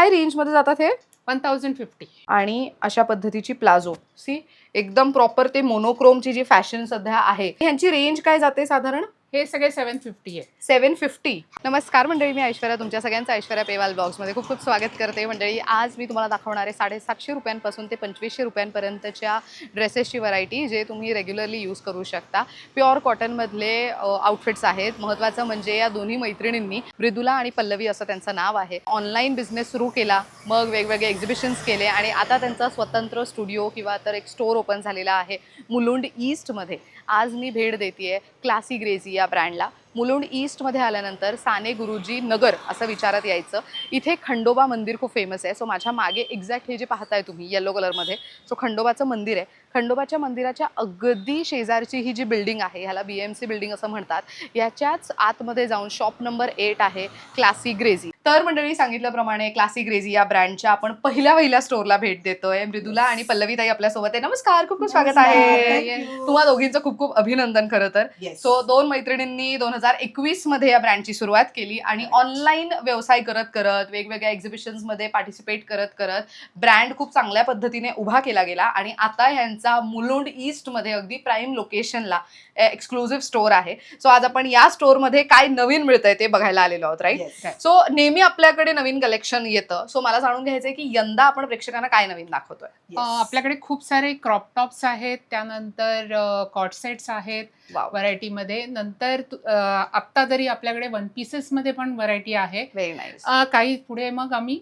काय रेंज मध्ये जातात हे? 1050. आणि अशा पद्धतीची प्लाझो सी एकदम प्रॉपर ते मोनोक्रोमची जी फॅशन सध्या आहे यांची रेंज काय जाते साधारण? हे सगळे 750 आहे. 750. नमस्कार मंडळी, मी ऐश्वर्या, तुमच्या सगळ्यांचं ऐश्वर्या पेवाल ब्लॉग्समध्ये खूप खूप स्वागत करते. मंडळी, आज मी तुम्हाला दाखवणार आहे 750 रुपयांपासून ते 2500 रुपयांपर्यंतच्या ड्रेसेसची व्हरायटी जे तुम्ही रेग्युलरली यूज करू शकता. प्युअर कॉटनमधले आउटफिट्स आहेत. महत्त्वाचं म्हणजे या दोन्ही मैत्रिणींनी, मृदुला आणि पल्लवी असं त्यांचं नाव आहे, ऑनलाईन बिझनेस सुरू केला, मग वेगवेगळे एक्झिबिशन्स केले आणि आता त्यांचा स्वतंत्र स्टुडिओ किंवा तर एक स्टोर ओपन झालेला आहे मुलुंड ईस्टमध्ये. आज मी भेट देते क्लासी ग्रेझी या ब्रँडला. मुलुंड ईस्टमध्ये आल्यानंतर साने गुरुजी नगर असं विचारत यायचं. इथे खंडोबा मंदिर खूप फेमस आहे. सो माझ्या मागे एक्झॅक्ट हे जे पाहताय तुम्ही येलो कलरमध्ये, सो खंडोबाचं मंदिर आहे. खंडोबाच्या मंदिराच्या अगदी शेजारची ही जी बिल्डिंग आहे, ह्याला BMC बिल्डिंग असं म्हणतात, याच्याच आतमध्ये जाऊन शॉप नंबर 8 आहे क्लासी ग्रेझी. तर मंडळी, सांगितल्याप्रमाणे क्लासी ग्रेझी या ब्रँडच्या आपण पहिल्या स्टोरला भेट देतोय. मृदुला आणि पल्लवी ताई आपल्यासोबत आहे. नमस्कार, खूप खूप स्वागत आहे. तुम्हा दोघींचं खूप खूप अभिनंदन. खरं तर सो दोन मैत्रिणींनी 2021 मध्ये या ब्रँडची सुरुवात केली आणि ऑनलाईन व्यवसाय करत करत वेगवेगळ्या एक्झिबिशन्समध्ये पार्टिसिपेट करत करत ब्रँड खूप चांगल्या पद्धतीने उभा केला गेला आणि आता ह्यांचा मुलुंड ईस्टमध्ये अगदी प्राईम लोकेशनला एक्सक्लुझिव्ह स्टोर आहे. सो आज आपण या स्टोअरमध्ये काय नवीन मिळतंय ते बघायला आलेलो आहोत, राईट? सो नेहमी आपल्याकडे नवीन कलेक्शन येतं. सो मला जाणून घ्यायचंय की यंदा आपण प्रेक्षकांना काय नवीन दाखवतोय? आपल्याकडे खूप सारे क्रॉप टॉप्स आहेत, त्यानंतर कॉट सेट्स आहेत व्हरायटीमध्ये. नंतर आत्ता तरी आपल्याकडे वन पीसेस मध्ये पण व्हरायटी आहे. Very nice. काही पुढे मग आम्ही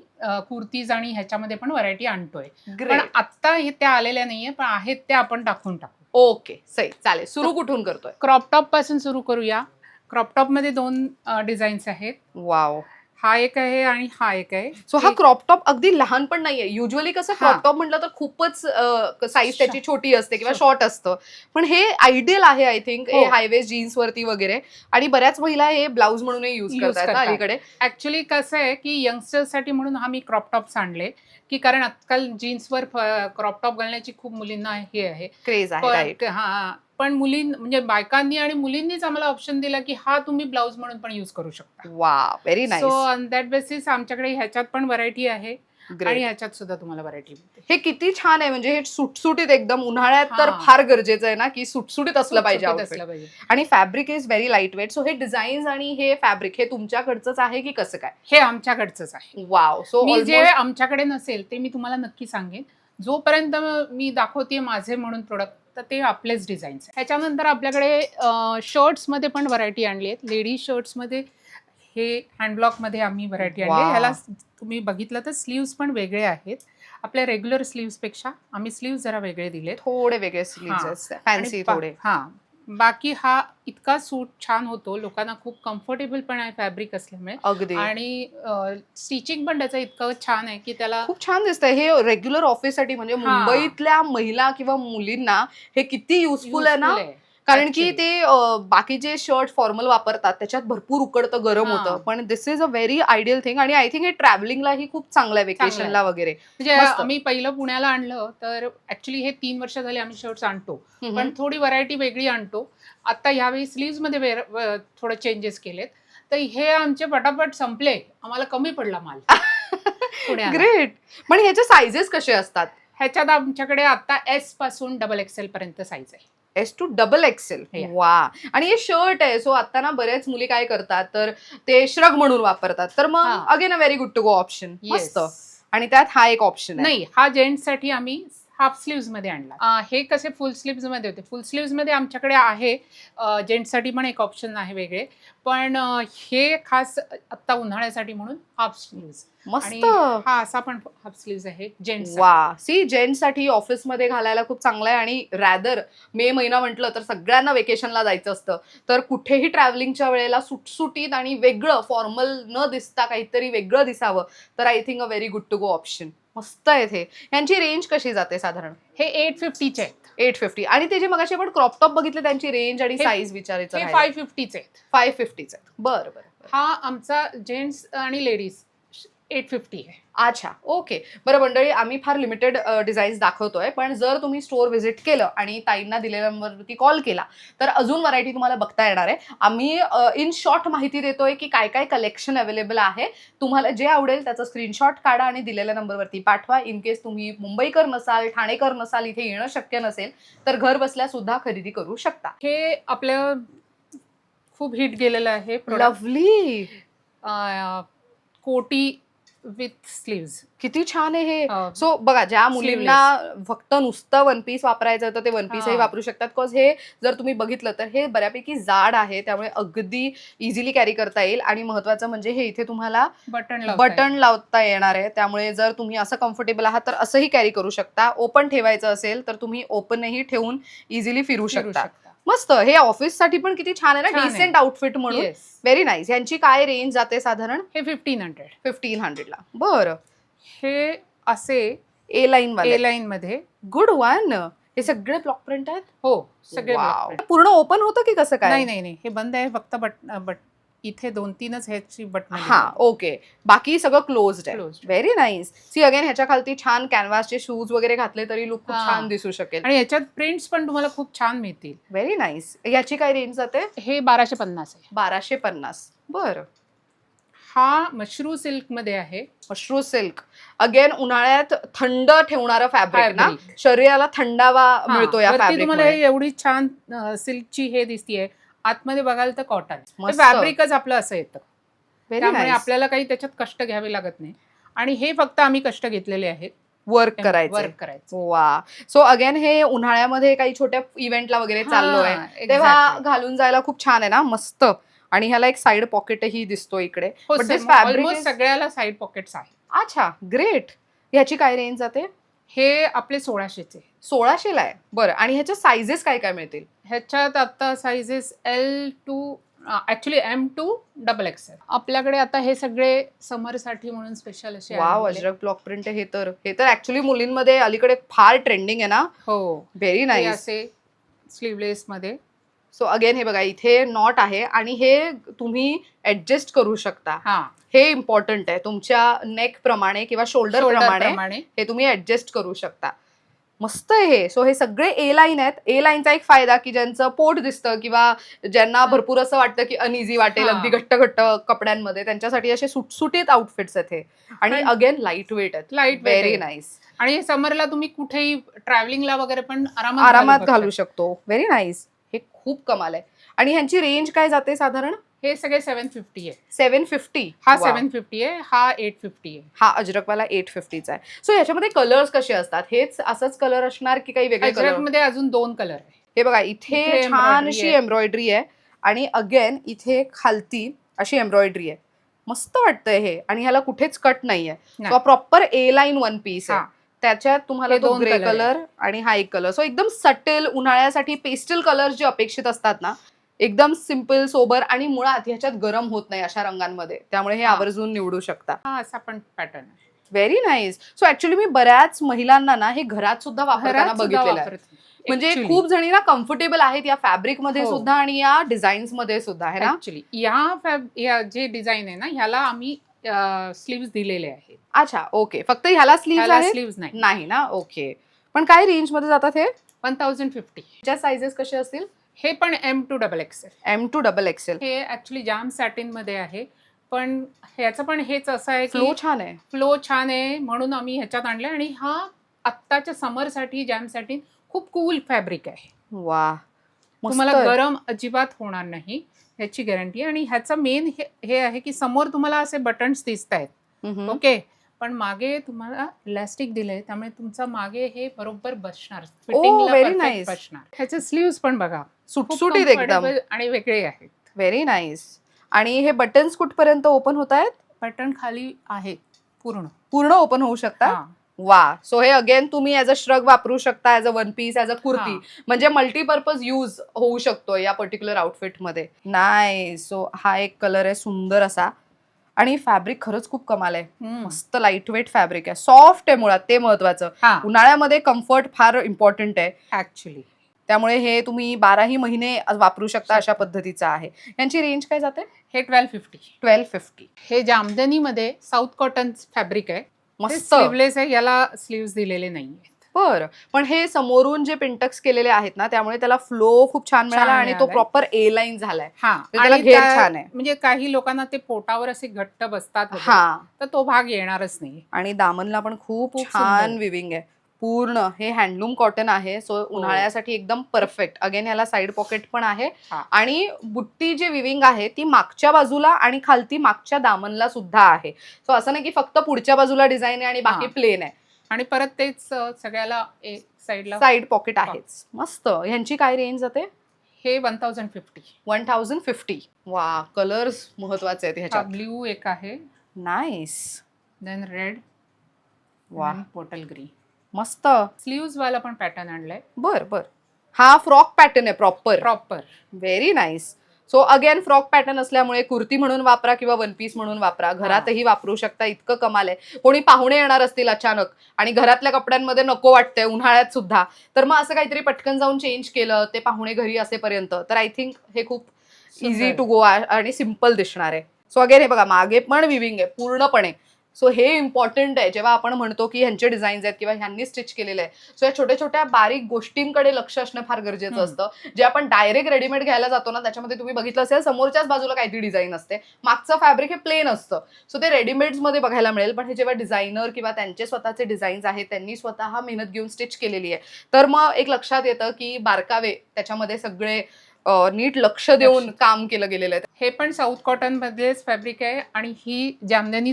कुर्तीज आणि ह्याच्यामध्ये पण व्हरायटी आणतोय. पण ग्रेट. आत्ता हे त्या आलेल्या नाहीये, पण आहेत त्या आपण टाकून टाकू. ओके, सही, चालेल. सुरू कुठून करतोय? क्रॉप टॉप पासून सुरू करूया. क्रॉप टॉप मध्ये 2 डिझाईन्स आहेत. वाव. हा एक आहे आणि हा एक आहे. सो हा क्रॉप टॉप अगदी लहान पण नाहीये. युजली कसं क्रॉप टॉप म्हटलं तर खूपच साईज त्याची छोटी असते किंवा शॉर्ट असतं, पण हे आयडियल आहे आय थिंक. हे हायवेज जीन्स वरती वगैरे, आणि बऱ्याच महिला हे ब्लाऊज म्हणूनही यूज करतात अलीकडे. ऍक्च्युली कसं आहे की यंगस्टर्ससाठी म्हणून हा मी क्रॉप टॉप्स आणले, की कारण आजकाल जीन्सवर क्रॉप टॉप घालण्याची खूप मुलींना हे आहे, क्रेज आहे. हा, पण म्हणजे बायकांनी आणि मुलींनीच आम्हाला ऑप्शन दिला की हा तुम्ही ब्लाऊज म्हणून पण यूज करू शकता. वा, very nice. So on that basis आमच्याकडे ह्याच्यात पण व्हरायटी आहे आणि ह्याच्यात सुद्धा तुम्हाला व्हरायटी मिळते. हे किती छान आहे. म्हणजे हे सुटसुटीत एकदम, उन्हाळ्यात तर फार गरजेचं आहे ना की सुटसुटीत असलं पाहिजे. आणि fabric is very light weight. So हे डिझाईन्स आणि हे फॅब्रिक हे तुमच्याकडचंच आहे की कसं काय? हे आमच्याकडचंच आहे. वाव. सो जे आमच्याकडे नसेल ते मी तुम्हाला नक्की सांगेन. जोपर्यंत मी दाखवते माझे म्हणून प्रोडक्ट, तर ते आपलेच डिझाईन्स. ह्याच्यानंतर आपल्याकडे शर्ट्समध्ये पण व्हरायटी आणली आहेत. लेडीज शर्ट्समध्ये हे हँडब्लॉकमध्ये आम्ही व्हरायटी आणली. ह्याला तुम्ही बघितलं तर स्लीव्स पण वेगळे आहेत. आपल्या रेग्युलर स्लीव्सपेक्षा आम्ही स्लीव्स जरा वेगळे दिले, थोडे वेगळे स्लीव्स, फॅन्सी थोडे. बाकी हा इतका सूट छान होतो, लोकांना खूप कम्फर्टेबल पण आहे फॅब्रिक असल्यामुळे. अगदी. आणि स्टिचिंग पण त्याचं इतकं छान आहे की त्याला खूप छान दिसतंय. हे रेग्युलर ऑफिससाठी म्हणजे मुंबईतल्या महिला किंवा मुलींना हे किती युजफुल आहे ना. कारण की ते बाकीचे शर्ट फॉर्मल वापरतात, त्याच्यात भरपूर उकडतं, गरम होतं, पण this is a very ideal thing. आणि आय थिंक हे ट्रॅव्हलिंगलाही खूप चांगलं आहे, वेकेशनला वगैरे. म्हणजे आम्ही पहिलं पुण्याला आणलं तर ऍक्च्युली हे 3 वर्ष झाले आम्ही शर्ट्स आणतो, पण थोडी व्हरायटी वेगळी आणतो. आता ह्यावेळी स्लीव्स मध्ये थोडे चेंजेस केलेत, तर हे आमचे पटापट संपले, आम्हाला कमी पडला माल. ग्रेट. पण ह्याचे साइजेस कसे असतात? ह्याच्यात आमच्याकडे आता S पासून XXL पर्यंत साईज आहे. S to XXL. वा. आणि हे शर्ट आहे. सो आता ना बऱ्याच मुली काय करतात तर ते श्रग म्हणून वापरतात, तर मग again a very good to go option. मस्त. आणि त्यात हा एक ऑप्शन नाही, हा जेंट्स साठी आम्ही हाफ स्लीव्स मध्ये आणला. हे कसे फुल स्लीव्स मध्ये होते. फुल स्लीव्स मध्ये आमच्याकडे आहे, जेंट्स साठी पण एक ऑप्शन आहे वेगळे, पण हे खास आता उन्हाळ्यासाठी म्हणून हाफ स्लीव्स. मस्त. हा असा पण हाफ स्लीव्स आहे जेंट्स. वा. सी, जेंट्स साठी ऑफिसमध्ये घालायला खूप चांगलं आहे. आणि रॅदर मे महिना म्हटलं तर सगळ्यांना वेकेशनला जायचं असतं, तर कुठेही ट्रॅव्हलिंगच्या वेळेला सुटसुटीत आणि वेगळं, फॉर्मल न दिसता काहीतरी वेगळं दिसावं, तर I think a very good to go option. मस्त आहेत हे. यांची रेंज कशी जाते साधारण? हे 850चे आहेत. 850. आणि ते जे मगाशी आपण क्रॉप टॉप बघितले त्यांची रेंज आणि साईज विचारायचं, 550चे आहेत. 550चे आहेत. बरं बरं. हा आमचा जेंट्स आणि लेडीज 850 आहे. अच्छा, ओके. बरं मंडळी, आम्ही फार लिमिटेड डिझाईन्स दाखवतोय, पण जर तुम्ही स्टोअर व्हिजिट केलं आणि ताईंना दिलेल्या नंबरवरती कॉल केला तर अजून व्हरायटी तुम्हाला बघता येणार आहे. आम्ही इन शॉर्ट माहिती देतोय की काय काय कलेक्शन अवेलेबल आहे. तुम्हाला जे आवडेल त्याचा स्क्रीनशॉट काढा आणि दिलेल्या नंबरवरती पाठवा. इन केस तुम्ही मुंबईकर नसाल, ठाणेकर नसाल, इथे येणं शक्य नसेल तर घर बसल्या सुद्धा खरेदी करू शकता. हे आपलं खूप हिट गेलेलं आहे प्रोडक्ट. लवली, कोटी विथ स्लीव्स. किती छान आहे हे. हो. सो बघा, ज्या मुलींना फक्त नुसतं वन पीस वापरायचं तर ते वन पीसही हा. वापरू शकतात. बिकॉज हे जर तुम्ही बघितलं तर हे बऱ्यापैकी जाड आहे, त्यामुळे अगदी इझिली कॅरी करता येईल. आणि महत्वाचं म्हणजे हे इथे तुम्हाला बटन लावता येणार आहे, त्यामुळे जर तुम्ही असं कम्फर्टेबल आहात तर असंही कॅरी करू शकता. ओपन ठेवायचं असेल तर तुम्ही ओपनही ठेवून इझिली फिरू शकता. मस्त. हे ऑफिस साठी पण किती छान आहे ना, छान आहे. डिसेंट आउटफिट म्हणून. Very nice. यांची काय रेंज जाते साधारण? हे 1500 ला. बरं. हे असे ए लाईन मध्ये. Good one. हे सगळे ब्लॉक प्रिंट आहेत? हो, सगळे Wow. पूर्ण ओपन होतं की कसं काय? नाही, हे बंद आहे. फक्त बट इथे 2-3च ह्याची बटन. हा, ओके. बाकी सगळं क्लोज्ड आहे. Closed. Very nice. See again, ह्याच्या खालती छान कॅनव्हासचे शूज वगैरे घातले तरी लुक खूप हा. छान दिसू शकेल. आणि याच्यात प्रिंट्स पण तुम्हाला खूप छान मिळतील. Very nice. याची काय रेंज जाते? हे 1250 आहे. 1250. बरं. हा मशरू सिल्क मध्ये आहे. मशरू सिल्क. अगेन उन्हाळ्यात थंड ठेवणारं फॅब्रिक ना, Fabric. शरीराला थंडावा हा, मिळतो या वरती फॅब्रिक तुम्हाला हे एवढी छान सिल्कची हे दिसतीये. आतमध्ये बघाल तर कॉटन. मस्त. फॅब्रिकच आपलं असं येतं. व्हेरी त्यामुळे नाईस. आपल्याला काही त्याच्यात कष्ट घ्यावे लागत नाही. आणि हे फक्त आम्ही कष्ट घेतलेले आहेत वर्क करायचं. वर्क करायचं. वा. सो अगेन हे उन्हाळ्यामध्ये काही छोट्या इव्हेंटला वगैरे चाललोय तेव्हा घालून जायला खूप छान आहे ना, मस्त. आणि ह्याला एक साइड पॉकेटही दिसतो इकडे. ऑलमोस्ट सगळ्याला साइड पॉकेट्स आहेत. अच्छा, ग्रेट. ह्याची काय रेंज जाते? हे आपले 1600चे. 1600 ला आहे. बरं. आणि ह्याच्या साइजेस काय काय मिळतील? ह्याच्यात आता sizes L2 actually M2 XXL. आपल्याकडे आता हे सगळे समर साठी म्हणून स्पेशल असे वाव, अजरक ब्लॉक प्रिंट. हे तर ऍक्च्युली मुलींमध्ये अलीकडे फार ट्रेंडिंग आहे ना. हो, व्हेरी नाईस. असे स्लीवलेस मध्ये. सो अगेन हे बघा, इथे नॉट आहे आणि हे तुम्ही ऍडजस्ट करू शकता. हा, हे इम्पॉर्टंट आहे. तुमच्या नेक प्रमाणे किंवा शोल्डर प्रमाणे हे तुम्ही ऍडजस्ट करू शकता. मस्त आहे हे. सो हे सगळे ए लाईन आहेत. ए लाईनचा एक फायदा की ज्यांचं पोट दिसतं किंवा ज्यांना भरपूर असं वाटतं की अनइझी वाटेल अगदी घट्ट कपड्यांमध्ये, त्यांच्यासाठी असे सुटसुटीत आउटफिट्स आहेत हे. आणि अगेन लाईट वेट आहेत. Very nice. आणि समरला तुम्ही कुठेही ट्रॅव्हलिंगला वगैरे पण आरामात घालू शकतो. Very nice. हे खूप कमाल आहे. आणि ह्यांची रेंज काय जाते साधारण? हे सगळे 750 आहे. 750. हा 750 आहे. हा 850 आहे. हा अजरकवाला 850चा आहे. सो याच्यामध्ये कलर्स कसे असतात? हेच असंच कलर असणार की काही वेगळे कलर? मध्ये अजून 2 कलर आहे. हे बघा, इथे छान अशी एम्ब्रॉयडरी आहे आणि अगेन इथे खालती अशी एम्ब्रॉयडरी आहे. मस्त वाटतंय हे. आणि ह्याला कुठेच कट नाहीये. Proper A line one piece आहे. त्याच्यात तुम्हाला तो ग्रे कलर आणि हा एक कलर. सो एकदम सटेल उन्हाळ्यासाठी पेस्टल कलर जे अपेक्षित असतात ना, एकदम सिम्पल सोबर. आणि मुळात ह्याच्यात गरम होत नाही अशा रंगांमध्ये, त्यामुळे हे आवर्जून निवडू शकता. हा असा पण पॅटर्न आहे. Very nice. सो ऍक्च्युली मी बऱ्याच महिलांना ना हे घरात सुद्धा वापरताना बघितलेलं आहे. म्हणजे खूप जणी ना कम्फर्टेबल आहेत या फॅब्रिक मध्ये सुद्धा आणि या डिझाईन्स मध्ये सुद्धा आहे ना. ऍक्च्युली या जे डिझाईन आहे ना, ह्याला आम्ही स्लीव्स दिलेले आहेत. अच्छा, ओके. फक्त ह्याला स्लीव्स नाही ना. ओके. पण काय रेंज मध्ये जातात हे? 1050. च्या साइजेस कसे असतील? हे पण M2 XXL. M2 XXL. हे ऍक्च्युली जाम सॅटिन मध्ये आहे. पण ह्याचं पण हेच असं आहे की फ्लो छान आहे म्हणून आम्ही ह्याच्यात आणलं. आणि हा आत्ताच्या समर साठी जॅम साठी खूप कूल फॅब्रिक आहे. वा. तुम्हाला गरम अजिबात होणार नाही ह्याची गॅरंटी. आणि ह्याचं मेन हे आहे की समोर तुम्हाला असे बटन्स दिसत आहेत, ओके, पण मागे तुम्हाला इलास्टिक दिलंय, त्यामुळे तुमचा मागे हे बरोबर बसणार, फिटिंगला बसणार. ह्याचे स्लीव्स पण बघा, सुटसुटीत एकदम आणि वेगळे आहेत. Very nice. आणि हे बटन्स कुठपर्यंत ओपन होत आहेत? बटन खाली आहेत, पूर्ण ओपन होऊ शकतात. वा. सो हे अगेन तुम्ही ऍज अ श्रग वापरू शकता, as a one piece, as a kurti, म्हणजे मल्टीपर्पज यूज होऊ शकतो या पर्टिक्युलर आउटफिट मध्ये. नाईस. सो हा एक कलर आहे सुंदर असा. आणि फॅब्रिक खरंच खूप कमाल आहे. मस्त लाईट वेट फॅब्रिक आहे, सॉफ्ट आहे मुळात, ते महत्वाचं. उन्हाळ्यामध्ये कम्फर्ट फार इम्पॉर्टंट आहे ऍक्च्युली. त्यामुळे हे तुम्ही 12ही महिने वापरू शकता अशा पद्धतीचं आहे. यांची रेंज काय जाते? हे 1250. 1250. हे जामदनीमध्ये साऊथ कॉटन फॅब्रिक आहे. मस्त. स्लीवलेस आहे, याला स्लीव्स दिलेले नाहीये. बरं, पण हे समोरून जे पिंटक्स केलेले आहेत ना, त्यामुळे त्याला फ्लो खूप छान मिळाला आणि तो मिळालाय. प्रॉपर ए लाईन झालाय. हा, त्याला आणि घेर छान आहे. म्हणजे काही लोकांना ते पोटावर असे घट्ट बसतात वगैरे, हा, तर तो भाग येणारच नाही. आणि दामनला पण खूप खूप छान सुंदर. विविंग आहे. पूर्ण हे हँडलूम कॉटन आहे, सो उन्हाळ्यासाठी एकदम परफेक्ट. अगेन याला साइड पॉकेट पण आहे हा. आणि बुट्टी जी विविंग आहे ती मागच्या बाजूला आणि खालती मागच्या दामनला सुद्धा आहे. सो असं नाही की फक्त पुढच्या बाजूला डिझाईन आहे आणि बाकी हा. प्लेन आहे. आणि परत तेच सगळ्याला साईडला साइड पॉकेट आहेच. मस्त. ह्यांची काय रेंज जाते? हे 1050. 1050. वा, कलर्स महत्वाचे आहेत हा, ह्याच्यात. ब्ल्यू एक आहे, नाईस. देन रेड, वा, बॉटल ग्रीन. मस्त. स्लीव्स वाला पण पॅटर्न आणलाय. बर बर. हा फ्रॉक पॅटर्न आहे proper. Proper. Very nice. So again frock pattern असल्यामुळे कुर्ती म्हणून वापरा किंवा वन पीस म्हणून वापरा, घरातही वापरू शकता. इतकं कमाल आहे. कोणी पाहुणे येणार असतील अचानक आणि घरातल्या कपड्यांमध्ये नको वाटतंय उन्हाळ्यात सुद्धा, तर मग असं काहीतरी पटकन जाऊन चेंज केलं ते पाहुणे घरी असेपर्यंत, तर आय थिंक हे खूप इझी टू गो आणि सिम्पल दिसणार आहे. सो अगेन हे बघा, मागे पण विविंग आहे पूर्णपणे. सो हे इम्पॉर्टंट आहे जेव्हा आपण म्हणतो की ह्यांचे डिझाईन्स आहेत किंवा ह्यांनी स्टिच केलेले आहे. सो या छोट्या छोट्या बारीक गोष्टींकडे लक्ष असणं फार गरजेचं असतं. जे आपण डायरेक्ट रेडीमेड घ्यायला जातो ना, त्याच्यामध्ये तुम्ही बघितलं असेल समोरच्याच बाजूला काहीतरी डिझाईन असते, मागचं फॅब्रिक हे प्लेन असतं. सो ते रेडीमेड्समध्ये बघायला मिळेल, पण हे जेव्हा डिझायनर किंवा त्यांचे स्वतःचे डिझाईन्स आहेत, त्यांनी स्वतः मेहनत घेऊन स्टिच केलेली आहे, तर मग एक लक्षात येतं की बारकावे त्याच्यामध्ये सगळे नीट लक्ष देऊन काम केलं गेलेलं आहे. हे पण साऊथ कॉटन मधलेच फॅब्रिक आहे आणि ही जामदनी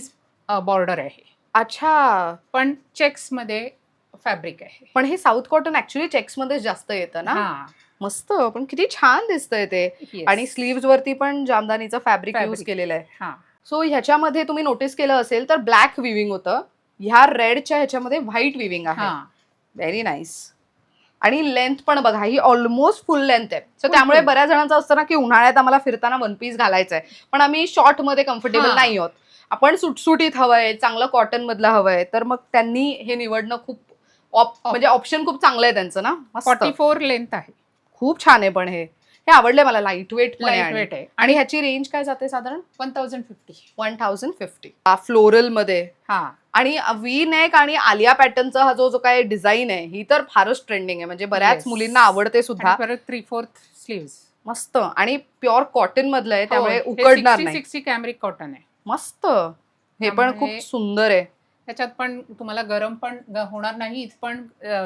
बॉर्डर आहे. अच्छा, पण चेक्स मध्ये फॅब्रिक आहे. पण हे साऊथ कॉटन ऍक्च्युली चेक्स मध्ये जास्त येतं ना. हा. मस्त, पण किती छान दिसतंय ते. Yes. आणि स्लीव्स वरती पण जामदानीचं फॅब्रिक यूज Fabric. केलेलं आहे. हा. सो ह्याच्यामध्ये तुम्ही नोटीस केलं असेल तर ब्लॅक विविंग होतं, ह्या रेडच्या ह्याच्यामध्ये व्हाईट विविंग आहे. हा. Very nice. आणि लेंथ पण बघा, ही ऑलमोस्ट फुल लेंथ आहे. सो Full त्यामुळे full. बऱ्याच जणांचं असतं ना की उन्हाळ्यात आम्हाला फिरताना वन पीस घालायचंय, पण आम्ही शॉर्ट मध्ये कम्फर्टेबल हा. नाही आहोत, आपण सुटसुटीत हवंय, चांगलं कॉटन मधलं हवंय, तर मग त्यांनी हे निवडणं खूप म्हणजे ऑप्शन खूप चांगलं आहे त्यांचं ना. मस्त. 44 लेंथ आहे. खूप छान आहे. पण हे आवडले मला. लाईट वेट पण लाईट वेट आहे. आहे. आणि ह्याची रेंज काय जाते साधारण? 1050. 1050. फ्लोरल मध्ये. हा. आणि व्ही नेक आणि आलिया पॅटर्नचा हा जो काय डिझाईन आहे, ही तर फारच ट्रेंडिंग आहे, म्हणजे बऱ्याच Yes. मुलींना आवडते सुद्धा. आणि परत 3/4 स्लीव्स. मस्त. आणि प्युअर कॉटन मधलं आहे, त्यामुळे हो, हे उकडणार नाही. 60 कॅमरिक कॉटन आहे. मस्त. हे पण खूप त्यामुळे सुंदर आहे. त्याच्यात पण तुम्हाला गरम पण होणार नाही, पण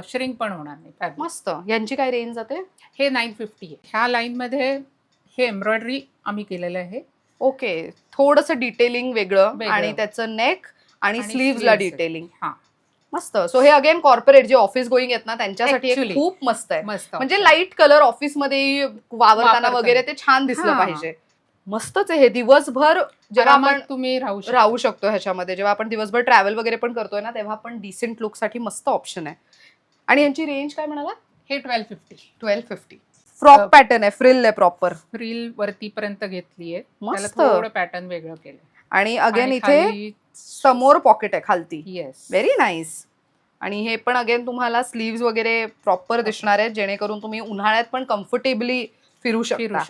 श्रिंक पण होणार नाही fabric. मस्त. यांची काय रेंज जाते? हे 950 आहे. ह्या लाईन मध्ये हे एम्ब्रॉयडरी आम्ही केलेलं आहे. ओके, थोडंसं डिटेलिंग वेगळं वेगळं. आणि त्याचं नेक आणि आणि स्लीव्हजला sleeves. डिटेलिंग. हा. मस्त. सो हे अगेन कॉर्पोरेट जे ऑफिस गोईंग आहेत ना, त्यांच्यासाठी Actually. खूप मस्त आहे. मस्त म्हणजे option. लाईट कलर ऑफिसमध्ये वावरताना वगैरे ते छान दिसलं हा. पाहिजे. मस्तच आहे हे. दिवसभर जेव्हा आरामात आपण तुम्ही राहू शकतो ह्याच्यामध्ये, जेव्हा आपण दिवसभर ट्रॅव्हल वगैरे पण करतोय ना, तेव्हा आपण डिसेंट लुकसाठी मस्त ऑप्शन आहे. आणि यांची रेंज काय म्हणाला? हे 1250. 1250. फ्रॉक पॅटर्न आहे, फ्रिल आहे प्रॉपर. रील वरती पर्यंत घेतली आहे. त्याला मस्त. थोडं पॅटर्न वेगळं केलं. आणि अगेन इथे समोर पॉकेट आहे खालती. येस. Very nice. आणि हे पण अगेन तुम्हाला स्लीव्स वगैरे प्रॉपर दिसणार आहेत, जेणेकरून तुम्ही उन्हाळ्यात पण कम्फर्टेबली फिरू शकता.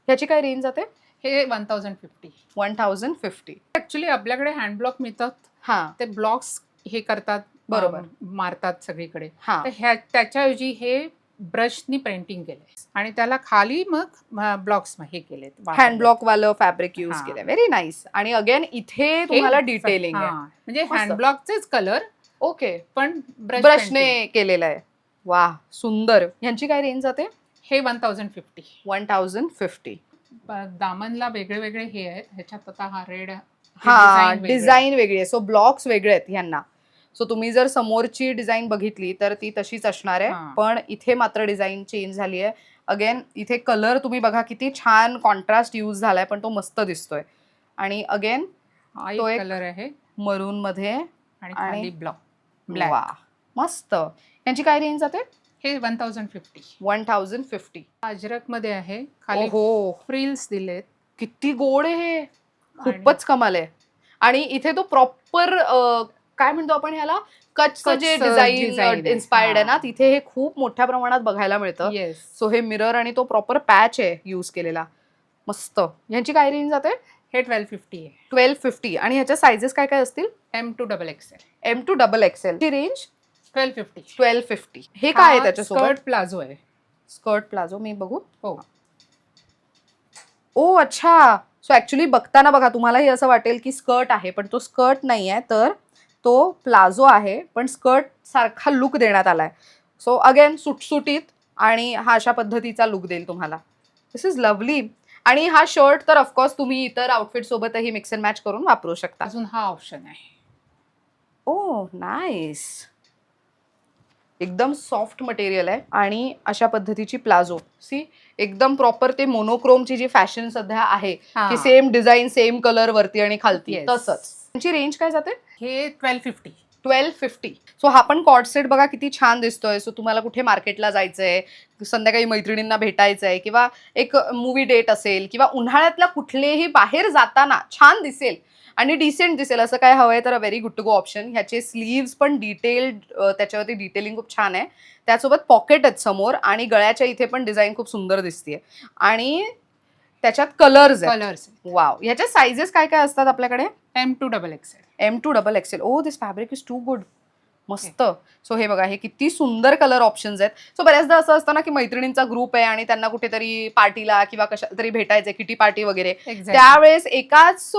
ह्याची काय रेंज जाते? हे 1050. 1050. ऍक्च्युली आपल्याकडे हँड ब्लॉक मिळतात. हा, ते ब्लॉक्स हे करतात, बरोबर. मारतात सगळीकडे. हा. तर त्याच्याऐवजी हे ब्रशनी पेंटिंग केलंय आणि त्याला खाली मग ब्लॉक्स हे केले. हँड ब्लॉक वालं फॅब्रिक यूज हा. केलंय. Very nice. आणि अगेन इथे तुम्हाला डिटेलिंग आहे, म्हणजे मस्त. हँड ब्लॉकचेच कलर, ओके, पण ब्रशने केलेलं आहे. वा, सुंदर. ह्यांची काय रेंज जाते? हे 1050. 1050. दामनला वेगळे वेगळे हे आहेत. ह्याच्यात आता हा रेड, हा, डिझाईन वेगळी आहे. सो ब्लॉक्स वेगळे आहेत ह्यांना. सो तुम्ही जर समोरची डिझाईन बघितली तर ती तशीच असणार आहे, पण इथे मात्र डिझाईन चेंज झाली आहे. अगेन इथे कलर तुम्ही बघा किती छान कॉन्ट्रास्ट यूज झालाय, पण तो मस्त दिसतोय. आणि अगेन तो एक कलर आहे मरून मध्ये आणि खाली ब्लॉक वा, ब्लॅक. मस्त. यांची काय रेंज जाते? हे 1050. 1050. अजरक मध्ये आहे, खाली हो, फ्रिल्स दिलेत. किती गोड आहे हे, खूपच कमाल आहे. आणि इथे तो प्रॉपर काय म्हणतो आपण ह्याला, कच्चं जे कच्चं डिझाईन design आहे. इन्स्पायर्ड आहे ना, हा. तिथे हे खूप मोठ्या प्रमाणात बघायला मिळतं. येस. सो हे मिरर आणि तो प्रॉपर पॅच आहे यूज केलेला, मस्त. ह्यांची काय रेंज जाते? हे 1250 आहे. 1250. आणि ह्याच्या सायझेस काय काय असतील? M2XXL. M2XXL ची रेंज 1250. 1250. हे काय आहे त्याच्यासोबत? स्कर्ट प्लाझो आहे. स्कर्ट प्लाझो, मी बघू. हो. ओ अच्छा, सो ऍक्च्युली बघताना बघा तुम्हालाही असं वाटेल की स्कर्ट आहे, पण तो स्कर्ट नाही आहे, तर तो प्लाझो आहे, पण स्कर्ट सारखा लुक देण्यात आलाय. सो अगेन सुटसुटीत, आणि हा अशा पद्धतीचा लुक देईल तुम्हाला. दिस इज लवली. आणि हा शर्ट तर ऑफकोर्स तुम्ही इतर आउटफिट सोबतही मिक्स अँड मॅच करून वापरू शकता. अजून हा ऑप्शन आहे. ओ नाईस. एकदम सॉफ्ट मटेरियल आहे आणि अशा पद्धतीची प्लाझो. सी, एकदम प्रॉपर ते मोनोक्रोमची जी फॅशन सध्या आहे की सेम डिझाईन सेम कलर वरती आणि खालती, Yes. तसंच. त्यांची रेंज काय जाते? हे 1250. 1250. सो हा पण कॉर्ड सेट बघा किती छान दिसतोय. सो तुम्हाला कुठे मार्केटला जायचंय, संध्याकाळी मैत्रिणींना भेटायचंय, किंवा एक मूवी डेट असेल, किंवा उन्हाळ्यातल्या कुठलेही बाहेर जाताना छान दिसेल आणि डिसेंट दिसेल असं काय हवंय तर very good to go option. ह्याचे स्लीव्स पण डिटेल्ड, त्याच्यावरती डिटेलिंग खूप छान आहे. त्यासोबत पॉकेट आहेत समोर, आणि गळ्याच्या इथे पण डिझाईन खूप सुंदर दिसते, आणि त्याच्यात कलर्स आहेत. कलर्स. वाव. ह्याच्या सायझेस काय काय असतात आपल्याकडे? M2XXL. M2XXL. Oh this fabric is too good. मस्त. सो हे बघा, हे किती सुंदर कलर ऑप्शन्स आहेत. सो बऱ्याचदा असं असतं ना की मैत्रिणींचा ग्रुप आहे आणि त्यांना कुठेतरी पार्टीला किंवा कशा तरी भेटायचे, किटी पार्टी वगैरे, त्यावेळेस एकाच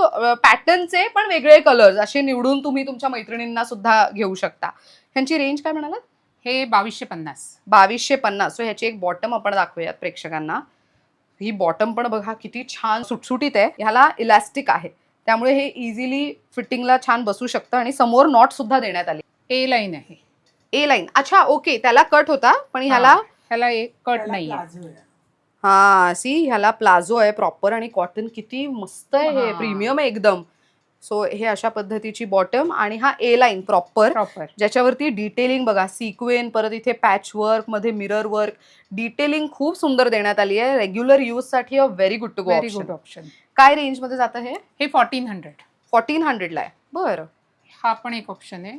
पॅटर्नचे पण वेगळे कलर्स असे निवडून तुम्ही तुमच्या मैत्रिणींना सुद्धा घेऊ शकता. ह्यांची रेंज काय म्हणालात? हे 2250. 2250. सो ह्याची एक बॉटम आपण दाखवूयात प्रेक्षकांना. ही बॉटम पण बघा किती छान सुटसुटीत आहे. ह्याला इलास्टिक आहे, त्यामुळे हे इझिली फिटिंगला छान बसू शकतं, आणि समोर नॉट सुद्धा देण्यात आली. ए लाईन आहे. ए लाईन. अच्छा, ओके. त्याला कट होता, पण ह्याला एक कट नाही. हा सी, ह्याला प्लाझो आहे प्रॉपर, आणि कॉटन किती मस्त आहे, हे हा. प्रीमियम आहे एकदम. सो हे अशा पद्धतीची बॉटम, आणि हा ए लाईन प्रॉपर, ज्याच्यावरती डिटेलिंग बघा, सिक्वेन, परत इथे पॅच वर्क मध्ये मिरर वर्क, डिटेलिंग खूप सुंदर देण्यात आली आहे. रेग्युलर यूज साठी a very good to go option. काय रेंज मध्ये जातं हे? 1400. 1400 ला आहे. बरं. हा पण एक ऑप्शन आहे.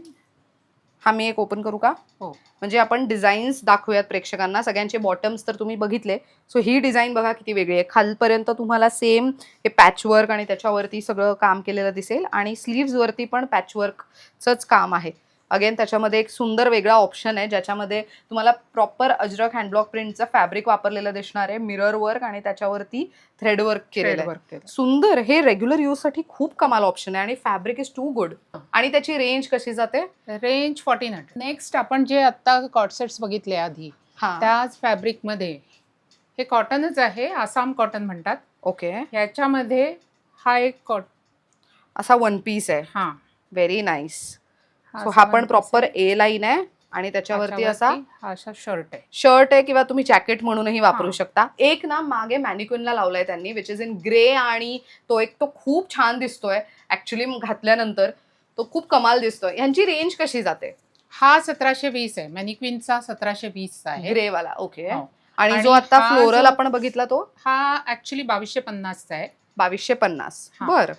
हा मी एक ओपन करू का? हो. म्हणजे आपण डिझाईन्स दाखवूयात प्रेक्षकांना. सगळ्यांचे बॉटम्स तर तुम्ही बघितले. सो ही डिझाईन बघा किती वेगळी आहे. खालपर्यंत तुम्हाला सेम हे पॅचवर्क आणि त्याच्यावरती सगळं काम केलेलं दिसेल, आणि स्लीव्सवरती पण पॅचवर्कचंच काम आहे. अगेन त्याच्यामध्ये एक सुंदर वेगळा ऑप्शन आहे, ज्याच्यामध्ये तुम्हाला प्रॉपर अजरक हँडब्लॉक प्रिंटचं फॅब्रिक वापरलेलं दिसणार आहे, मिरर वर्क आणि त्याच्यावरती थ्रेड वर्क केलेलं आहे. सुंदर. हे रेग्युलर यूज साठी खूप कमाल ऑप्शन आहे, आणि फॅब्रिक इज टू गुड. आणि त्याची रेंज कशी जाते? रेंज 1400. नेक्स्ट आपण जे आता कॉटसेट्स बघितले आधी, त्याच फॅब्रिक मध्ये, हे कॉटनच आहे, आसाम कॉटन म्हणतात. ओके. ह्याच्यामध्ये हा एक असा वन पीस आहे. हा, व्हेरी नाईस. सो हा पण प्रॉपर ए लाईन आहे, आणि त्याच्यावरती असा शर्ट आहे, किंवा तुम्ही जॅकेट म्हणूनही वापरू शकता. एक ना मागे मॅनिक्विनला लावलाय त्यांनी, विच इज इन ग्रे, आणि तो खूप छान दिसतोय ऍक्च्युली घातल्यानंतर. तो खूप कमाल दिसतोय. यांची रेंज कशी जाते? हा 1720 आहे. मॅनिक्विनचा 1720 आहे, ग्रे वाला. ओके. आणि जो आता फ्लोरल आपण बघितला तो? हा ऍक्च्युली 2250 आहे. 2250. बरं.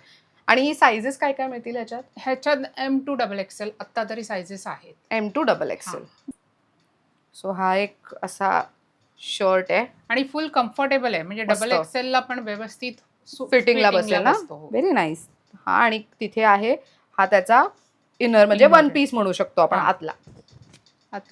आणि ही सायझेस काय काय मिळतील ह्याच्यात? ह्याच्यात M2XXL आता तरी सायझेस आहेत. M2XXL. सो हा एक असा शर्ट आहे, आणि फुल कम्फर्टेबल आहे, म्हणजे XXL ला पण व्यवस्थित फिटिंगला बसेल ना. Very nice. हा, आणि तिथे आहे हा त्याचा इनर, म्हणजे वन पीस म्हणू शकतो आपण, आतला.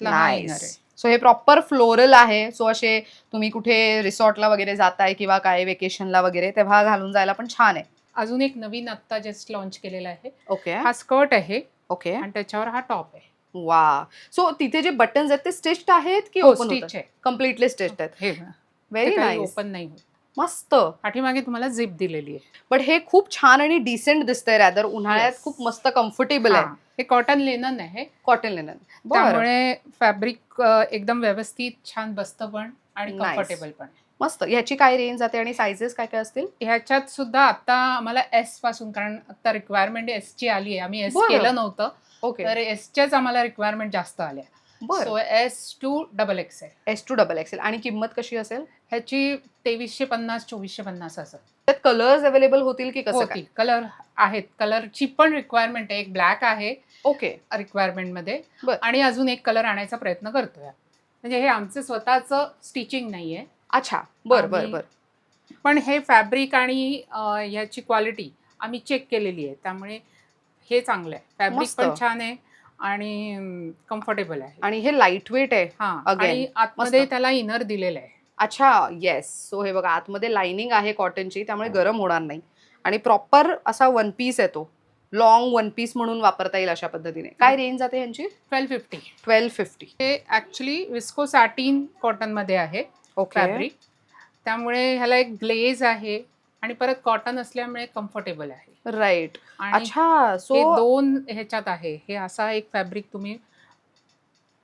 नाईस. सो हे प्रॉपर फ्लोरल आहे. सो असे तुम्ही कुठे रिसॉर्टला वगैरे जाताय, किंवा काय वेकेशनला वगैरे, तेव्हा घालून जायला पण छान आहे. अजून एक नवीन आता जस्ट लॉन्च केलेला आहे. ओके. हा स्कर्ट आहे. ओके. आणि त्याच्यावर हा टॉप आहे. वा. सो तिथे जे बटन्स आहेत ते स्टिच्ड आहेत की ओपन होतात? कम्प्लिटली स्टिच्ड आहेत. Very nice. ओपन नाही होत. मस्त. पाठीमागे तुम्हाला झिप दिलेली आहे. बट हे खूप छान आणि डिसेंट दिसतंय. रॅदर उन्हाळ्यात खूप मस्त कम्फर्टेबल आहे. हे कॉटन लिनन आहे. Cotton linen. त्यामुळे फॅब्रिक एकदम व्यवस्थित छान बसतं पण, आणि कम्फर्टेबल पण. मस्त. ह्याची काय रेंज जाते, आणि सायझेस काय काय असतील? ह्याच्यात सुद्धा आता आम्हाला एस पासून, कारण आता रिक्वायरमेंट एस ची आली आहे. आम्ही एस केलं नव्हतं, तर एसच्याच आम्हाला रिक्वायरमेंट जास्त आल्या. बरं. So S2 XXL. S2 XXL. आणि किंमत कशी असेल? ह्याची 2350 2450 असं त्यात कलर्स अवेलेबल होतील की कसं काय? होतील. कलर आहेत. कलरची पण रिक्वायरमेंट आहे. एक ब्लॅक आहे ओके. रिक्वायरमेंटमध्ये बरं. आणि अजून एक कलर आणायचा प्रयत्न करतोय. म्हणजे हे आमचं स्वतःचं स्टिचिंग नाहीये. अच्छा. बरं बरं आम्ही- बरं. पण हे फॅब्रिक आणि ह्याची क्वालिटी आम्ही चेक केलेली आहे. त्यामुळे हे चांगलं आहे. फॅब्रिक मस्त. पण छान आहे आणि कम्फर्टेबल आहे. आणि हे लाईट वेट आहे. हां. Again. आणि आतमध्ये मस्त. त्याला इनर दिलेलं आहे. अच्छा. येस. सो हे बघा आतमध्ये लाइनिंग आहे कॉटनची, त्यामुळे गरम होणार नाही. आणि प्रॉपर असा वन पीस आहे तो. लॉंग वन पीस म्हणून वापरता येईल अशा पद्धतीने. काय रेंज जाते यांची? 1250. 1250. हे ॲक्च्युली विस्को सॅटिन कॉटनमध्ये आहे ओके. फॅब्रिक. त्यामुळे ह्याला एक ग्लेज आहे आणि परत कॉटन असल्यामुळे कम्फर्टेबल आहे. राईट. आणि अच्छा. हे सो 2 ह्याच्यात आहे. हे असा एक फॅब्रिक तुम्ही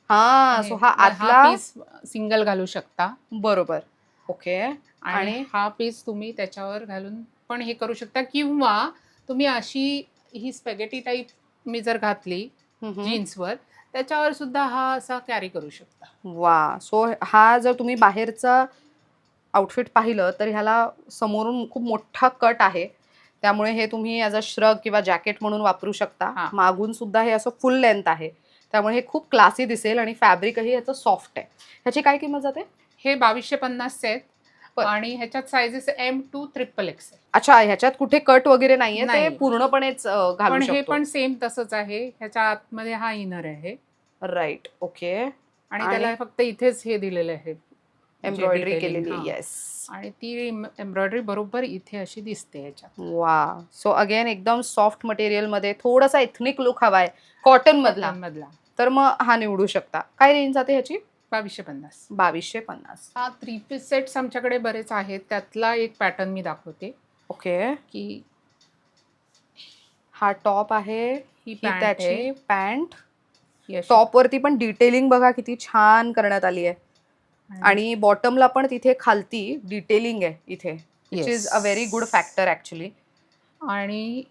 हा. सो हा आतला पीस सिंगल घालू शकता बरोबर. ओके. आणि हा पीस तुम्ही त्याच्यावर घालून पण हे करू शकता किंवा तुम्ही अशी ही स्पॅगेटी टाईप मी जर घातली जीन्सवर त्याच्यावर सुद्धा हा असा कॅरी करू शकता. वा. सो हा जर तुम्ही बाहेरचा आउटफिट पाहिलं तर ह्याला समोरून खूप मोठा कट आहे, त्यामुळे हे तुम्ही ॲज अ श्रग किंवा जॅकेट म्हणून वापरू शकता. हां. मागून सुद्धा हे असं फुल लेंथ आहे, त्यामुळे हे खूप क्लासी दिसेल आणि फॅब्रिकही ह्याचं सॉफ्ट आहे. ह्याची काय किंमत जाते? हे 2250 आहेत बरं. आणि ह्याच्यात सायझेस M2 XXL. अच्छा. ह्याच्यात कुठे कट वगैरे नाहीये, ते नाही. पूर्णपणेच घालू पण हे शकतो. पण सेम तसंच आहे. ह्याच्या आतमध्ये हा इनर आहे राईट. ओके. आणि त्याला फक्त इथेच हे दिलेलं आहे एम्ब्रॉयडरी detailing. केलेली. हां. येस. आणि ती एम्ब्रॉयडरी बरोबर इथे अशी दिसते ह्याच्यात. वा. सो अगेन एकदम सॉफ्ट मटेरियल मध्ये थोडासा एथनिक लुक हवाय कॉटन मधला, मधला तर मग हा निवडू शकता. काय रेंज जाते ह्याची? 2250. 2250. हा 3 पीस सेट्स आमच्याकडे बरेच आहेत. त्यातला एक पॅटर्न मी दाखवते ओके. की हा टॉप आहे, ही ही पॅन्ट त्याची आहे. पॅन्ट. ही अशी टॉप वरती पण डिटेलिंग बघा किती छान करण्यात आली आहे. आणि बॉटमला पण तिथे खालती डिटेलिंग आहे इथे, which is a very good factor actually. आणि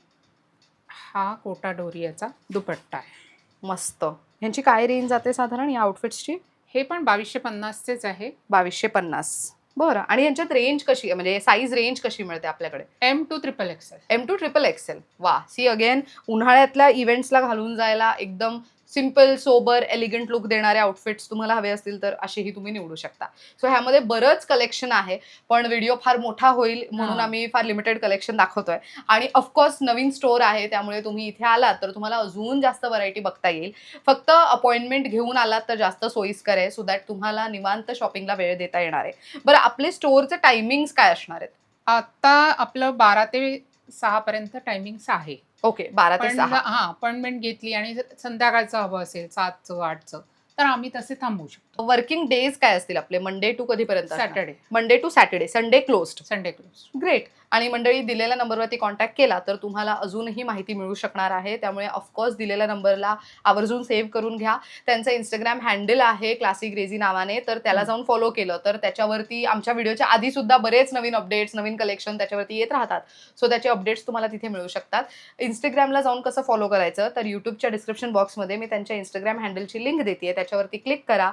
हा कोटा डोरियाचा दुपट्टा आहे. मस्त. ह्यांची काय रेंज जाते साधारण या आउटफिट्सची? हे पण 2250चेच आहे. 2250. बरं. आणि यांच्यात रेंज कशी आहे, म्हणजे साईज रेंज कशी मिळते आपल्याकडे? M2 XXL. M2 XXL. वा. सी अगेन उन्हाळ्यातल्या इव्हेंट्सला घालून जायला एकदम सिम्पल सोबर एलिगंट लुक देणारे आउटफिट्स तुम्हाला हवे असतील तर असेही तुम्ही निवडू शकता. सो ह्यामध्ये बरंच कलेक्शन आहे, पण व्हिडिओ फार मोठा होईल म्हणून हां. आम्ही फार लिमिटेड कलेक्शन दाखवतोय. आणि ऑफकोर्स नवीन स्टोअर आहे, त्यामुळे तुम्ही इथे आलात तर तुम्हाला अजून जास्त व्हरायटी बघता येईल. फक्त अपॉइंटमेंट घेऊन आलात तर जास्त सोयीस्कर आहे, सो दॅट तुम्हाला निवांत शॉपिंगला वेळ देता येणार आहे. बरं, आपले स्टोअरचे टायमिंग्स काय असणार आहेत? आता आपलं 12 ते 6 पर्यंत टायमिंग्स आहे. ओके. 12 ते पण 6. अपॉइंटमेंट घेतली आणि जर संध्याकाळचं हवं असेल 7चं 8चं तर आम्ही तसे थांबवू शकतो. वर्किंग डेज काय असतील आपले? मंडे टू कधीपर्यंत? Saturday. Monday to Saturday. Sunday closed. Sunday close. Great. आणि मंडळी, दिलेल्या नंबरवरती कॉन्टॅक्ट केला तर तुम्हाला अजूनही माहिती मिळू शकणार आहे, त्यामुळे ऑफकोर्स दिलेल्या नंबरला आवर्जून सेव्ह करून घ्या. त्यांचं इंस्टाग्राम हँडल आहे क्लासिक ग्रेझी नावाने, तर त्याला जाऊन फॉलो केलं तर त्याच्यावरती आमच्या व्हिडिओच्या आधी सुद्धा बरेच नवीन अपडेट्स, नवीन कलेक्शन त्याच्यावरती येत राहतात. सो त्याचे अपडेट्स तुम्हाला तिथे मिळू शकतात. इंस्टाग्रामला जाऊन कसं फॉलो करायचं, तर यूट्यूबच्या डिस्क्रिप्शन बॉक्समध्ये मी त्यांच्या इंस्टाग्राम हँडलची लिंक देते, त्याच्यावरती क्लिक करा,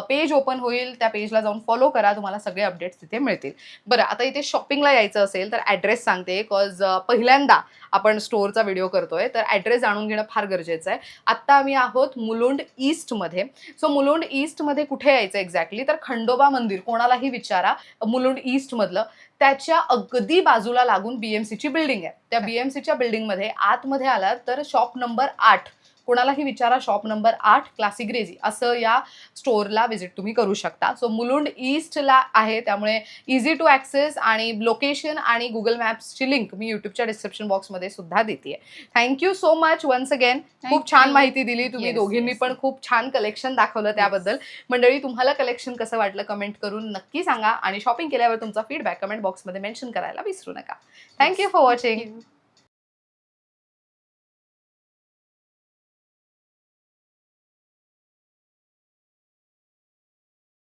पेज ओपन होईल, त्या पेजला जाऊन फॉलो करा, तुम्हाला सगळे अपडेट्स तिथे मिळतील. बरं, आता इथे शॉपिंगला यायचं असेल तर ॲड्रेस सांगते, बिकॉज पहिल्यांदा आपण स्टोअरचा व्हिडिओ करतोय, तर ॲड्रेस जाणून घेणं फार गरजेचं आहे. आत्ता आम्ही आहोत मुलुंड ईस्टमध्ये. सो मुलुंड ईस्टमध्ये कुठे यायचं एक्झॅक्टली, तर खंडोबा मंदिर कोणालाही विचारा, मुलुंड ईस्टमधलं, त्याच्या अगदी बाजूला लागून BMCची बिल्डिंग आहे. त्या BMCच्या बिल्डिंगमध्ये आतमध्ये आलात तर शॉप नंबर 8, कोणालाही विचारा, शॉप नंबर 8 क्लासिक ग्रेझी असं या स्टोअरला व्हिजिट तुम्ही करू शकता. सो मुलुंड ईस्टला आहे, त्यामुळे इझी टू ॲक्सेस, आणि लोकेशन आणि गुगल मॅप्सची लिंक मी यूट्यूबच्या डिस्क्रिप्शन बॉक्समध्ये सुद्धा देते. Thank you so much once again. खूप छान माहिती दिली तुम्ही दोघींनी पण, खूप छान कलेक्शन दाखवलं त्याबद्दल. मंडळी, तुम्हाला कलेक्शन कसं वाटलं कमेंट करून नक्की सांगा, आणि शॉपिंग केल्यावर तुमचा फीडबॅक कमेंट बॉक्समध्ये मेन्शन करायला विसरू नका. Thank you for watching.